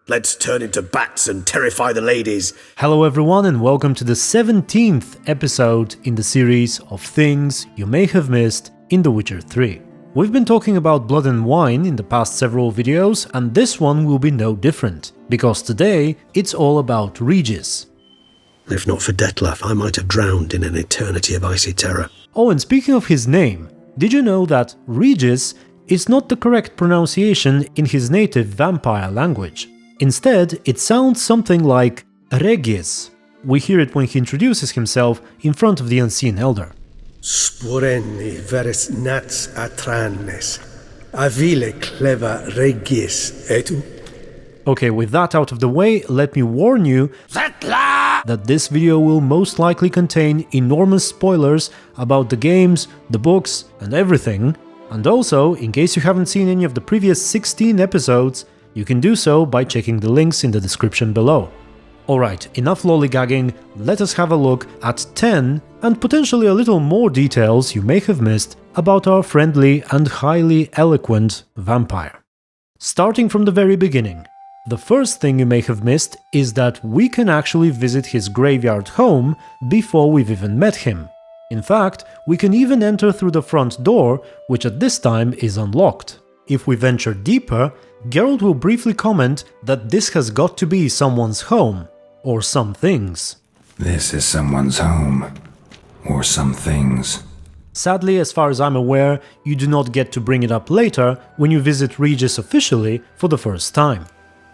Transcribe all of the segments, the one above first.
Let's turn into bats and terrify the ladies. Hello everyone and welcome to the 17th episode in the series of things you may have missed in The Witcher 3. We've been talking about blood and wine in the past several videos, and this one will be no different, because today it's all about Regis. If not for Detlef, I might have drowned in an eternity of icy terror. Oh, and speaking of his name, did you know that Regis is not the correct pronunciation in his native vampire language? Instead, it sounds something like Regis. We hear it when he introduces himself in front of the unseen elder. Sporenni veres nats atranes, avile cleva Regis etu. Okay, with that out of the way, let me warn you that this video will most likely contain enormous spoilers about the games, the books, and everything. And also, in case you haven't seen any of the previous 16 episodes, you can do so by checking the links in the description below. Alright, enough lollygagging, let us have a look at 10 and potentially a little more details you may have missed about our friendly and highly eloquent vampire. Starting from the very beginning, the first thing you may have missed is that we can actually visit his graveyard home before we've even met him. In fact, we can even enter through the front door, which at this time is unlocked. If we venture deeper, Geralt will briefly comment that this has got to be someone's home, or some things. This is someone's home, or some things. Sadly, as far as I'm aware, you do not get to bring it up later when you visit Regis officially for the first time.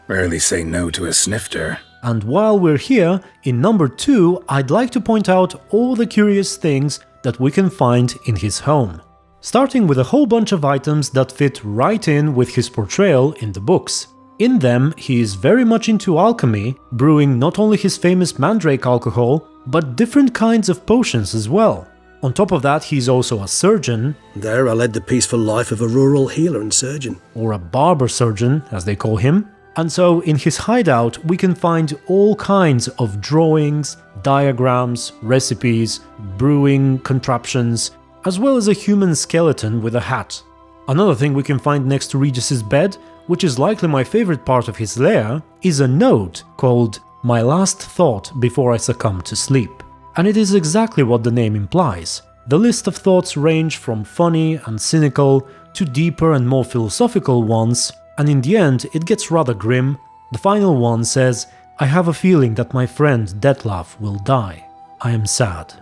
Rarely say no to a snifter. And while we're here, in number 2, I'd like to point out all the curious things that we can find in his home. Starting with a whole bunch of items that fit right in with his portrayal in the books. In them, he is very much into alchemy, brewing not only his famous mandrake alcohol, but different kinds of potions as well. On top of that, he's also a surgeon. There I led the peaceful life of a rural healer and surgeon. Or a barber surgeon, as they call him. And so, in his hideout, we can find all kinds of drawings, diagrams, recipes, brewing contraptions, as well as a human skeleton with a hat. Another thing we can find next to Regis's bed, which is likely my favorite part of his lair, is a note called "My Last Thought Before I Succumb to Sleep." And it is exactly what the name implies. The list of thoughts range from funny and cynical to deeper and more philosophical ones, and in the end it gets rather grim. The final one says, "I have a feeling that my friend Detlef will die. I am sad."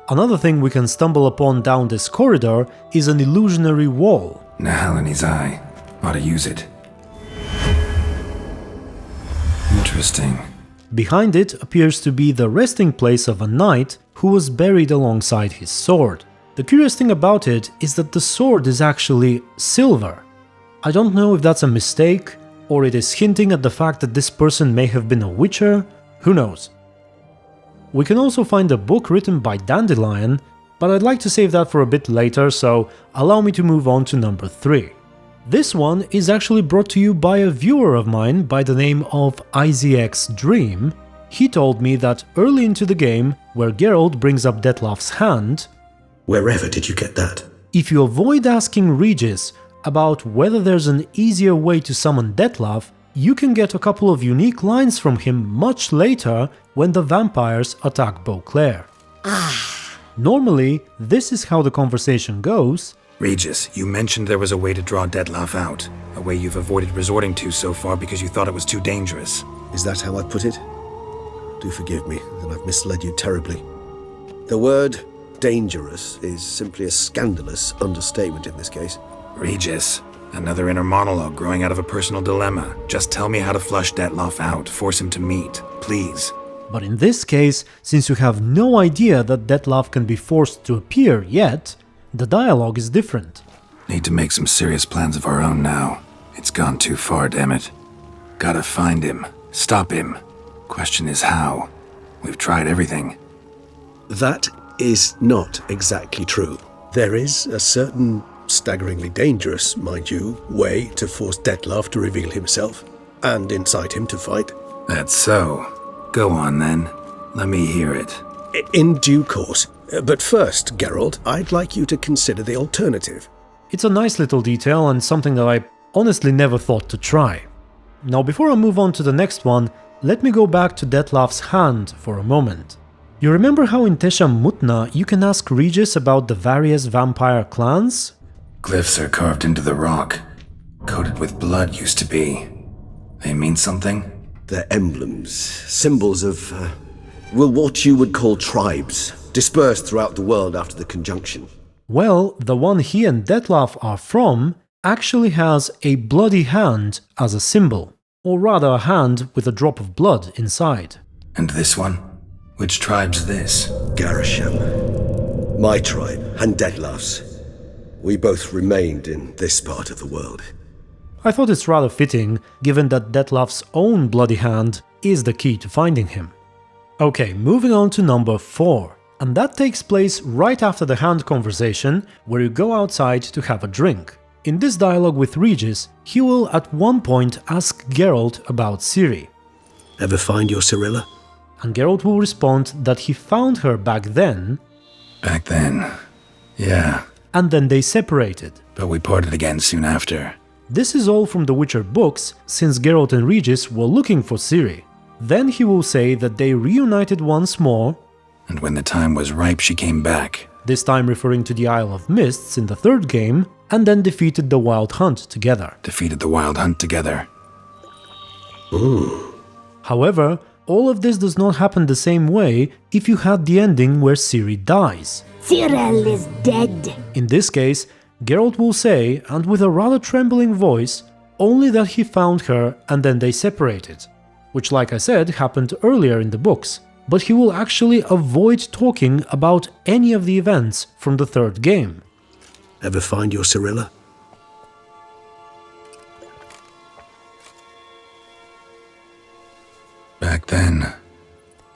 Another thing we can stumble upon down this corridor is an illusionary wall. Nahal in his eye. Ought to use it. Interesting. Behind it appears to be the resting place of a knight who was buried alongside his sword. The curious thing about it is that the sword is actually silver. I don't know if that's a mistake, or it is hinting at the fact that this person may have been a witcher, who knows. We can also find a book written by Dandelion, but I'd like to save that for a bit later, so allow me to move on to number 3. This one is actually brought to you by a viewer of mine by the name of IZX Dream. He told me that early into the game, where Geralt brings up Detlef's hand, Wherever did you get that? if you avoid asking Regis about whether there's an easier way to summon Detlef, you can get a couple of unique lines from him much later when the vampires attack Beauclair. Normally, this is how the conversation goes. Regis, you mentioned there was a way to draw Detlef out. A way you've avoided resorting to so far because you thought it was too dangerous. Is that how I put it? Do forgive me that I've misled you terribly. The word dangerous is simply a scandalous understatement in this case. Regis, another inner monologue growing out of a personal dilemma. Just tell me how to flush Detlef out, force him to meet, please. But in this case, since you have no idea that Detlef can be forced to appear yet, the dialogue is different. Need to make some serious plans of our own now. It's gone too far, damn it. Gotta find him. Stop him. Question is how. We've tried everything. That is not exactly true. There is a certain staggeringly dangerous, mind you, way to force Detlef to reveal himself and incite him to fight. That's so. Go on then. Let me hear it. In due course. But first, Geralt, I'd like you to consider the alternative. It's a nice little detail and something that I honestly never thought to try. Now before I move on to the next one, let me go back to Detlef's hand for a moment. You remember how in Tesha Mutna you can ask Regis about the various vampire clans? Glyphs are carved into the rock. Coated with blood used to be. They mean something? They're emblems, symbols of, what you would call tribes, dispersed throughout the world after the conjunction. Well, the one he and Detlef are from actually has a bloody hand as a symbol, or rather a hand with a drop of blood inside. And this one? Which tribe's this? Garasham. My tribe and Detlef's. We both remained in this part of the world. I thought it's rather fitting, given that Detlef's own bloody hand is the key to finding him. Okay, moving on to number 4, and that takes place right after the hand conversation, where you go outside to have a drink. In this dialogue with Regis, he will at one point ask Geralt about CIRI. Ever find your Cirilla? And Geralt will respond that he found her back then. Back then. Yeah. And then they separated. But we parted again soon after. This is all from the Witcher books, since Geralt and Regis were looking for CIRI. Then he will say that they reunited once more. And when the time was ripe, she came back. This time referring to the Isle of Mists in the third game, and then defeated the Wild Hunt together. Defeated the Wild Hunt together. Ooh. However, all of this does not happen the same way if you had the ending where CIRI dies. Cyril is dead. In this case, Geralt will say, and with a rather trembling voice, only that he found her and then they separated, which, like I said, happened earlier in the books, but he will actually avoid talking about any of the events from the third game. Ever find your Cirilla? Back then.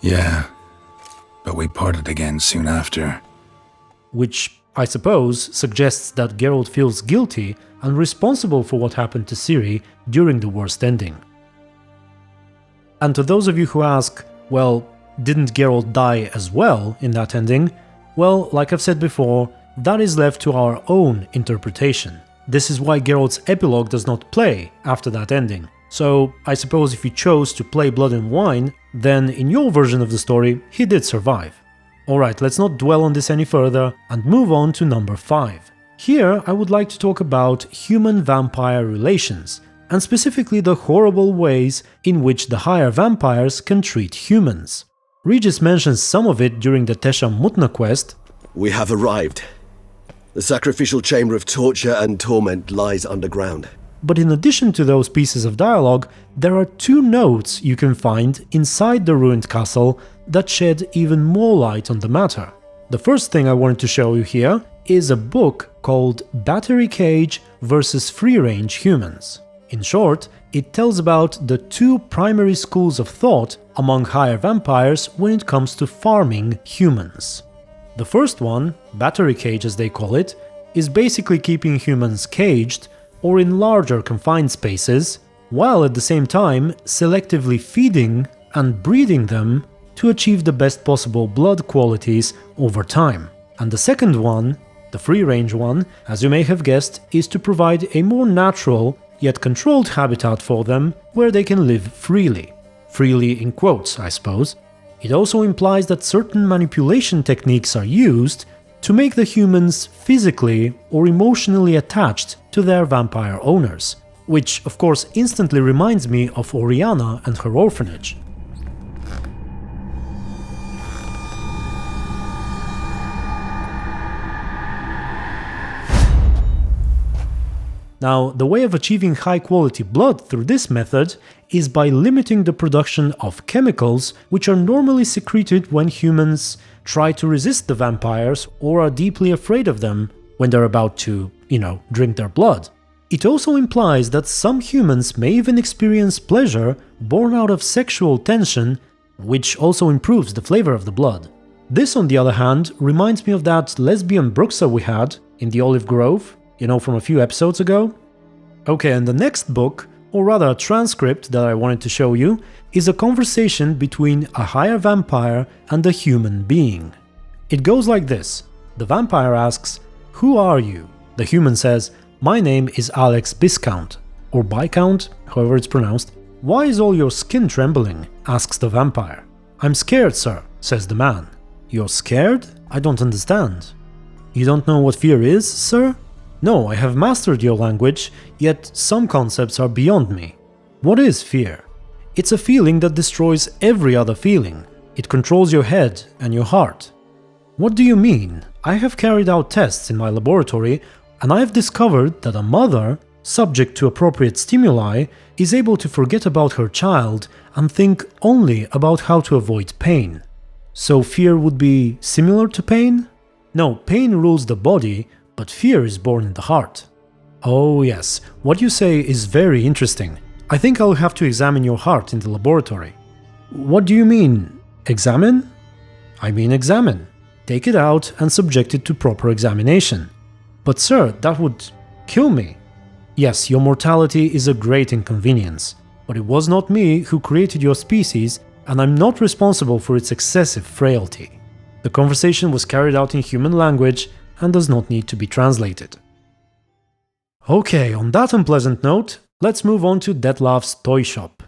Yeah. But we parted again soon after. Which, I suppose, suggests that Geralt feels guilty and responsible for what happened to CIRI during the worst ending. And to those of you who ask, well, didn't Geralt die as well in that ending? Well, like I've said before, that is left to our own interpretation. This is why Geralt's epilogue does not play after that ending. So, I suppose if you chose to play Blood and Wine, then in your version of the story, he did survive. Alright, let's not dwell on this any further and move on to number 5. Here, I would like to talk about human-vampire relations, and specifically the horrible ways in which the higher vampires can treat humans. Regis mentions some of it during the Tesha Mutna quest. We have arrived. The sacrificial chamber of torture and torment lies underground. But in addition to those pieces of dialogue, there are 2 notes you can find inside the ruined castle that shed even more light on the matter. The first thing I wanted to show you here is a book called Battery Cage vs. Free-Range Humans. In short, it tells about the 2 primary schools of thought among higher vampires when it comes to farming humans. The first one, Battery Cage as they call it, is basically keeping humans caged or in larger confined spaces, while at the same time selectively feeding and breeding them to achieve the best possible blood qualities over time. And the second one, the free-range one, as you may have guessed, is to provide a more natural yet controlled habitat for them where they can live freely. Freely in quotes, I suppose. It also implies that certain manipulation techniques are used to make the humans physically or emotionally attached to their vampire owners, which of course instantly reminds me of Oriana and her orphanage. Now, the way of achieving high-quality blood through this method is by limiting the production of chemicals which are normally secreted when humans try to resist the vampires or are deeply afraid of them when they're about to, drink their blood. It also implies that some humans may even experience pleasure born out of sexual tension, which also improves the flavor of the blood. This, on the other hand, reminds me of that lesbian BRUXAE we had in the Olive Grove, from a few episodes ago. Okay, and the next book, or rather a transcript that I wanted to show you, is a conversation between a higher vampire and a human being. It goes like this. The vampire asks, "Who are you?" The human says, "My name is Alex Viscount." or Viscount, however it's pronounced. "Why is all your skin trembling?" asks the vampire. "I'm scared, sir," says the man. "You're scared? I don't understand." "You don't know what fear is, sir?" "No, I have mastered your language, yet some concepts are beyond me." "What is fear?" "It's a feeling that destroys every other feeling. It controls your head and your heart." "What do you mean? I have carried out tests in my laboratory, and I have discovered that a mother, subject to appropriate stimuli, is able to forget about her child and think only about how to avoid pain." "So fear would be similar to pain?" "No, pain rules the body, but fear is born in the heart." "Oh yes, what you say is very interesting. I think I'll have to examine your heart in the laboratory." "What do you mean, examine?" "I mean examine. Take it out and subject it to proper examination." "But sir, that would kill me." "Yes, your mortality is a great inconvenience, but it was not me who created your species, and I'm not responsible for its excessive frailty." The conversation was carried out in human language and does not need to be translated. Okay, on that unpleasant note, let's move on to Detlef's toy shop.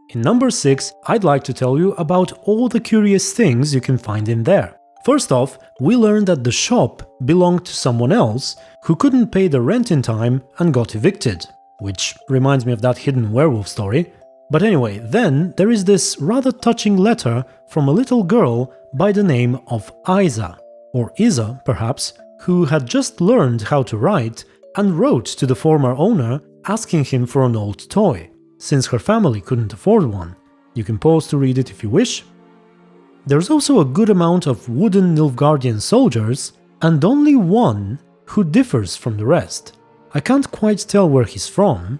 In number 6, I'd like to tell you about all the curious things you can find in there. First off, we learned that the shop belonged to someone else who couldn't pay the rent in time and got evicted, which reminds me of that hidden werewolf story. But anyway, then there is this rather touching letter from a little girl by the name of Isa, or Isa perhaps, who had just learned how to write and wrote to the former owner asking him for an old toy, since her family couldn't afford one. You can pause to read it if you wish. There's also a good amount of wooden Nilfgaardian soldiers, and only one who differs from the rest. I can't quite tell where he's from.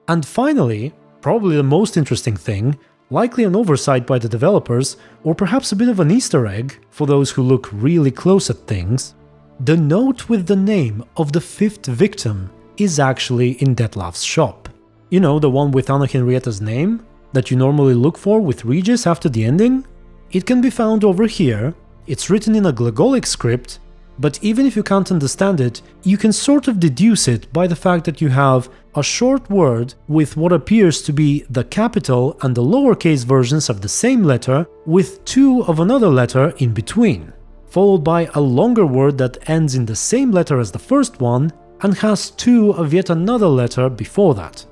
And finally, probably the most interesting thing, likely an oversight by the developers, or perhaps a bit of an Easter egg for those who look really close at things, the note with the name of the 5th victim is actually in Detlef's shop. You know, the one with Anna Henrietta's name that you normally look for with Regis after the ending? It can be found over here. It's written in a Glagolic script, but even if you can't understand it, you can sort of deduce it by the fact that you have a short word with what appears to be the capital and the lowercase versions of the same letter with 2 of another letter in between, followed by a longer word that ends in the same letter as the first one and has 2 of yet another letter before that.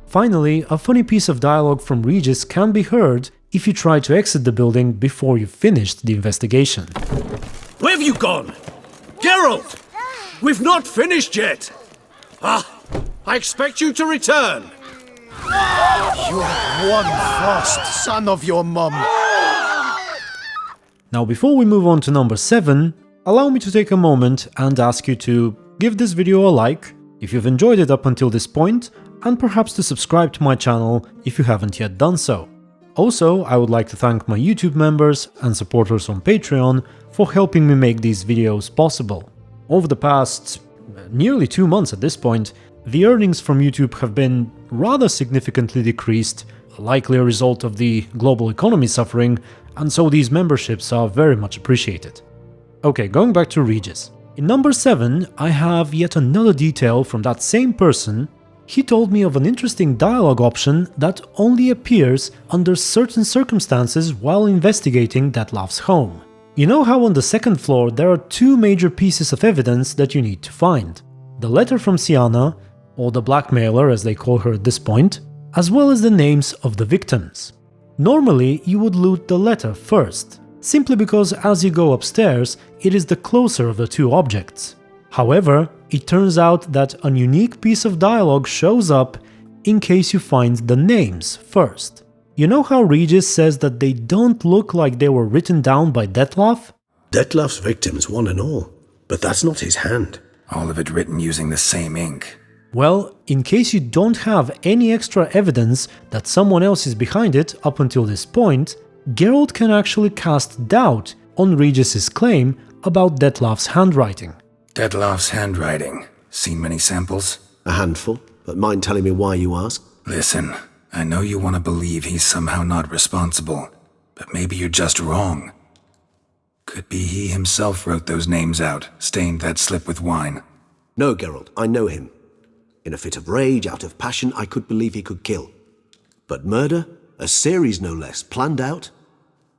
Finally, a funny piece of dialogue from Regis can be heard if you try to exit the building before you've finished the investigation. Where have you gone? Geralt! We've not finished yet! Ah, I expect you to return! You're one fast son of your mum! Now, before we move on to number 7, allow me to take a moment and ask you to give this video a like if you've enjoyed it up until this point, and perhaps to subscribe to my channel if you haven't yet done so. Also, I would like to thank my YouTube members and supporters on Patreon for helping me make these videos possible. Over the past nearly 2 months at this point, the earnings from YouTube have been rather significantly decreased, likely a result of the global economy suffering, and so these memberships are very much appreciated. Okay, going back to Regis. In number 7, I have yet another detail from that same person. He told me of an interesting dialogue option that only appears under certain circumstances while investigating Detlef's home. You know how on the 2nd floor there are 2 major pieces of evidence that you need to find. The letter from Sienna, or the blackmailer as they call her at this point, as well as the names of the victims. Normally you would loot the letter first, simply because as you go upstairs it is the closer of the 2 objects. However, it turns out that an unique piece of dialogue shows up in case you find the names first. You know how Regis says that they don't look like they were written down by Detlef? Detlef's victims, one and all. But that's not his hand. All of it written using the same ink. Well, in case you don't have any extra evidence that someone else is behind it up until this point, Geralt can actually cast doubt on Regis's claim about Detlef's handwriting. Detlef's handwriting. Seen many samples? A handful, but mind telling me why you ask? Listen, I know you want to believe he's somehow not responsible, but maybe you're just wrong. Could be he himself wrote those names out, stained that slip with wine. No, Geralt, I know him. In a fit of rage, out of passion, I could believe he could kill. But murder? A series no less, planned out?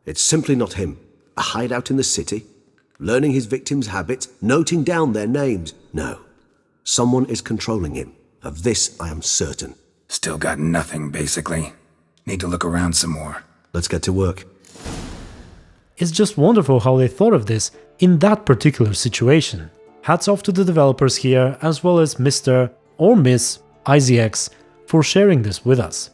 It's simply not him. A hideout in the city? Learning his victims' habits? Noting down their names? No. Someone is controlling him. Of this I am certain. Still got nothing, basically. Need to look around some more. Let's get to work. It's just wonderful how they thought of this in that particular situation. Hats off to the developers here, as well as Mr. or Miss IZX for sharing this with us.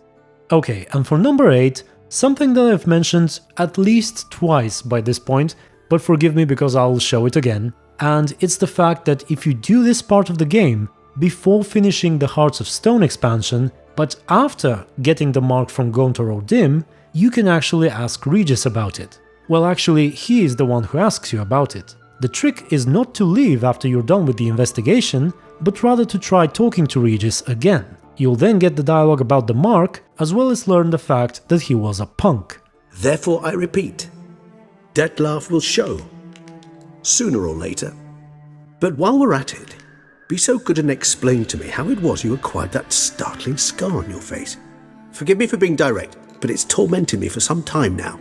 Okay, and for number 8, something that I've mentioned at least twice by this point, but forgive me because I'll show it again, and it's the fact that if you do this part of the game before finishing the Hearts of Stone expansion, but after getting the mark from Gontor-O'Dim, you can actually ask Regis about it. Well, actually, he is the one who asks you about it. The trick is not to leave after you're done with the investigation, but rather to try talking to Regis again. You'll then get the dialogue about the mark, as well as learn the fact that he was a punk. Therefore, I repeat, Dettlaff will show. Sooner or later. But while we're at it, be so good and explain to me how it was you acquired that startling scar on your face. Forgive me for being direct, but it's tormented me for some time now.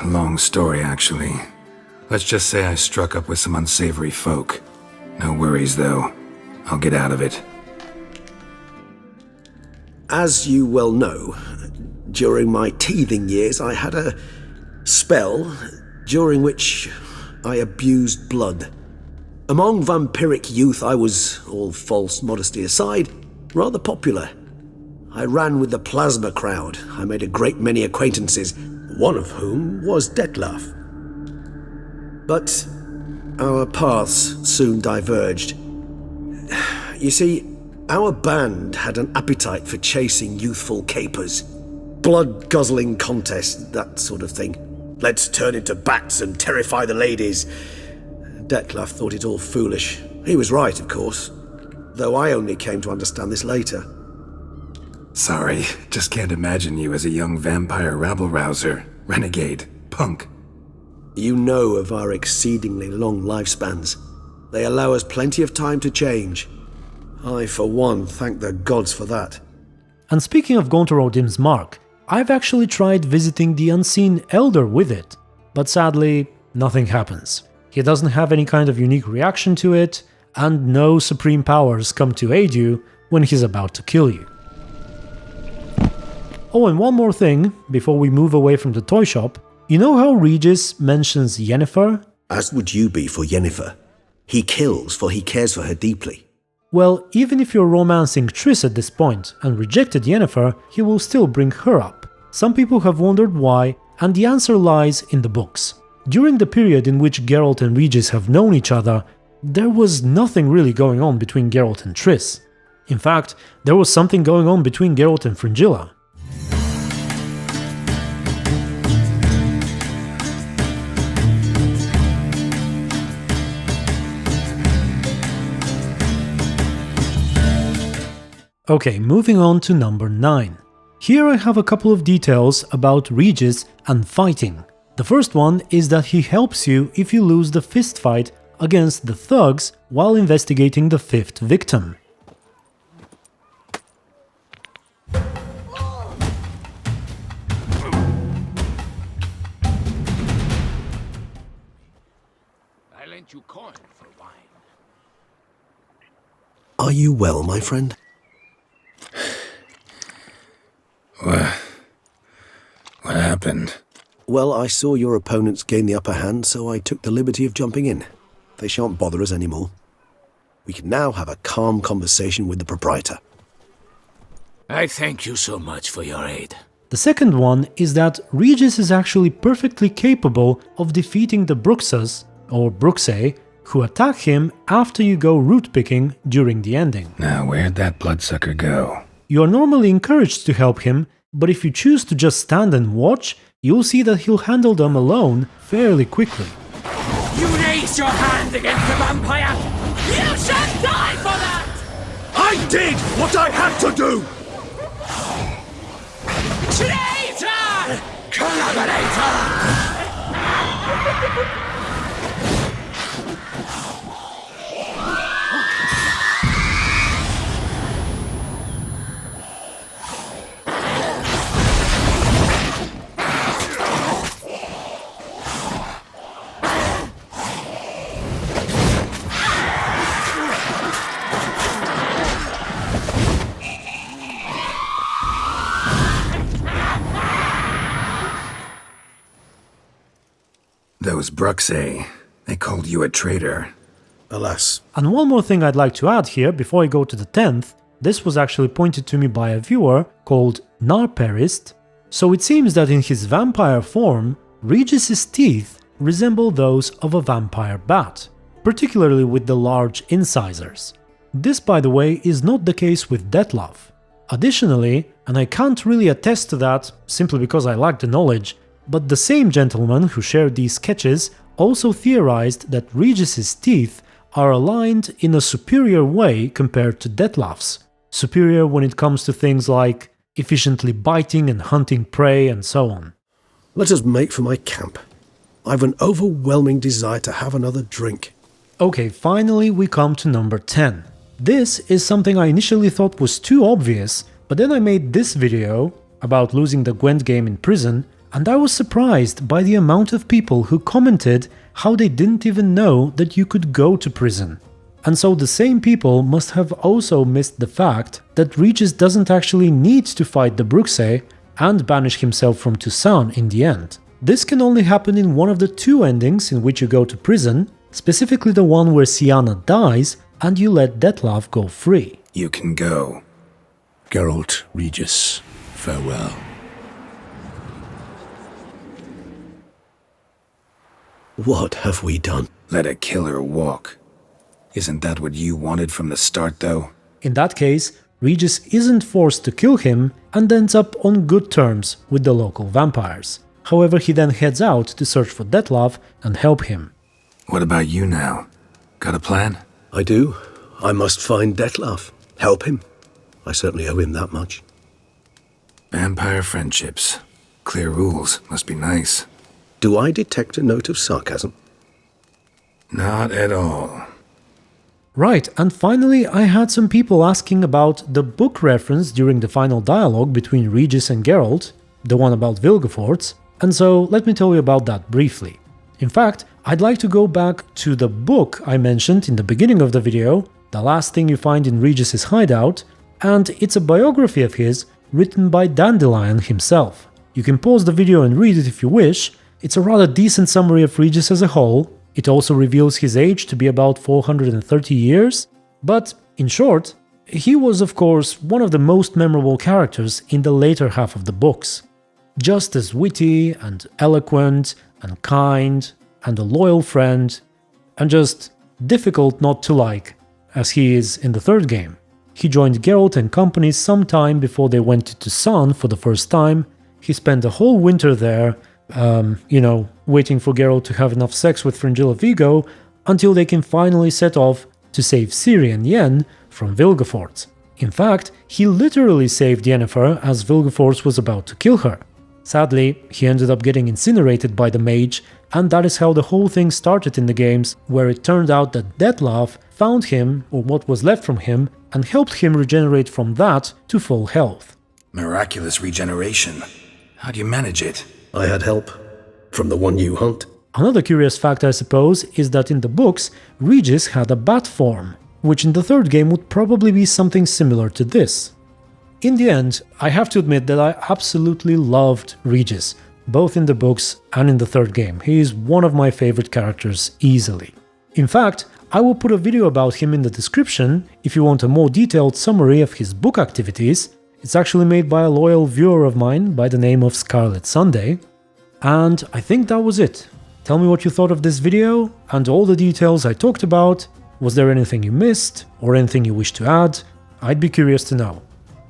Long story, actually. Let's just say I struck up with some unsavory folk. No worries, though. I'll get out of it. As you well know, during my teething years I had a spell during which I abused blood. Among vampiric youth I was, all false modesty aside, rather popular. I ran with the plasma crowd. I made a great many acquaintances, one of whom was Dettlaff. But our paths soon diverged. You see, our band had an appetite for chasing youthful capers. Blood-guzzling contests, that sort of thing. Let's turn into bats and terrify the ladies. Dettlaff thought it all foolish. He was right, of course, though I only came to understand this later. Sorry, just can't imagine you as a young vampire rabble-rouser, renegade, punk. You know of our exceedingly long lifespans. They allow us plenty of time to change. I, for one, thank the gods for that. And speaking of Gontor-O'Dim's mark, I've actually tried visiting the Unseen Elder with it, but sadly, nothing happens. He doesn't have any kind of unique reaction to it, and no supreme powers come to aid you when he's about to kill you. Oh, and one more thing, before we move away from the toy shop, you know how Regis mentions Yennefer? As would you be for Yennefer. He kills, for he cares for her deeply. Well, even if you're romancing Triss at this point and rejected Yennefer, he will still bring her up. Some people have wondered why, and the answer lies in the books. During the period in which Geralt and Regis have known each other, there was nothing really going on between Geralt and Triss. In fact, there was something going on between Geralt and Fringilla. Okay, moving on to number 9. Here I have a couple of details about Regis and fighting. The first one is that he helps you if you lose the fist fight against the thugs while investigating the 5th victim. I lent you coin for wine. Are you well, my friend? What happened? Well, I saw your opponents gain the upper hand, so I took the liberty of jumping in. They shan't bother us anymore. We can now have a calm conversation with the proprietor. I thank you so much for your aid. The second one is that Regis is actually perfectly capable of defeating the BRUXAEs, or BRUXAE, who attack him after you go root picking during the ending. Now, where'd that bloodsucker go? You are normally encouraged to help him, but if you choose to just stand and watch, you'll see that he'll handle them alone fairly quickly. You raised your hand against the vampire! You shall die for that! I did what I had to do! Traitor! Collaborator! Those BRUXAE, they called you a traitor. Alas, And one more thing I'd like to add here before I go to the 10th, this was actually pointed to me by a viewer called Narperist. So it seems that in his vampire form, Regis's teeth resemble those of a vampire bat, particularly with the large incisors. This, by the way, is not the case with Detlef. Additionally, and I can't really attest to that simply because I lack the knowledge, but the same gentleman who shared these sketches also theorized that Regis's teeth are aligned in a superior way compared to Detlef's. Superior when it comes to things like efficiently biting and hunting prey and so on. let us make for my camp. I've an overwhelming desire to have another drink. Okay, finally we come to number 10. This is something I initially thought was too obvious, but then I made this video about losing the Gwent game in prison, and I was surprised by the amount of people who commented how they didn't even know that you could go to prison. And so the same people must have also missed the fact that Regis doesn't actually need to fight the BRUXAE and banish himself from Toussaint in the end. This can only happen in one of the two endings in which you go to prison, specifically the one where Sienna dies and you let Detlef go free. You can go. Geralt, Regis, farewell. What have we done? Let a killer walk. Isn't that what you wanted from the start, though? In that case, Regis isn't forced to kill him and ends up on good terms with the local vampires. However, he then heads out to search for Detlef and help him. What about you now? Got a plan? I do. I must find Detlef. Help him. I certainly owe him that much. Vampire friendships. Clear rules. Must be nice. Do I detect a note of sarcasm? Not at all. Right, and finally I had some people asking about the book reference during the final dialogue between Regis and Geralt, the one about Vilgefortz, and so let me tell you about that briefly. In fact, I'd like to go back to the book I mentioned in the beginning of the video, the last thing you find in Regis's hideout, and it's a biography of his written by Dandelion himself. You can pause the video and read it if you wish. It's a rather decent summary of Regis as a whole. It also reveals his age to be about 430 years, but in short, he was of course one of the most memorable characters in the later half of the books. Just as witty and eloquent and kind and a loyal friend, and just difficult not to like, as he is in the third game. He joined Geralt and company some time before they went to Toussaint for the first time. He spent the whole winter there, waiting for Geralt to have enough sex with Fringilla Vigo until they can finally set off to save Ciri and Yen from Vilgefortz. In fact, he literally saved Yennefer as Vilgefortz was about to kill her. Sadly, he ended up getting incinerated by the mage, and that is how the whole thing started in the games, where it turned out that Detlef found him, or what was left from him, and helped him regenerate from that to full health. Miraculous regeneration. How do you manage it? I had help. From the one you hunt. Another curious fact, I suppose, is that in the books, Regis had a bat form, which in the third game would probably be something similar to this. In the end, I have to admit that I absolutely loved Regis, both in the books and in the third game. He is one of my favorite characters easily. In fact, I will put a video about him in the description if you want a more detailed summary of his book activities. It's actually made by a loyal viewer of mine by the name of Scarlet Sunday. And I think that was it. Tell me what you thought of this video and all the details I talked about. Was there anything you missed or anything you wish to add? I'd be curious to know.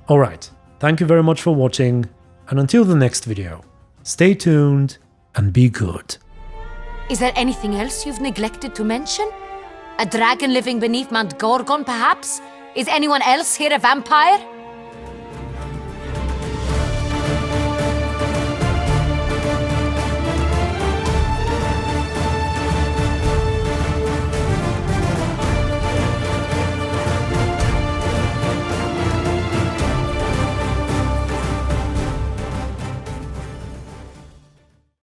Alright, thank you very much for watching, and until the next video, stay tuned and be good. Is there anything else you've neglected to mention? A dragon living beneath Mount Gorgon, perhaps? Is anyone else here a vampire?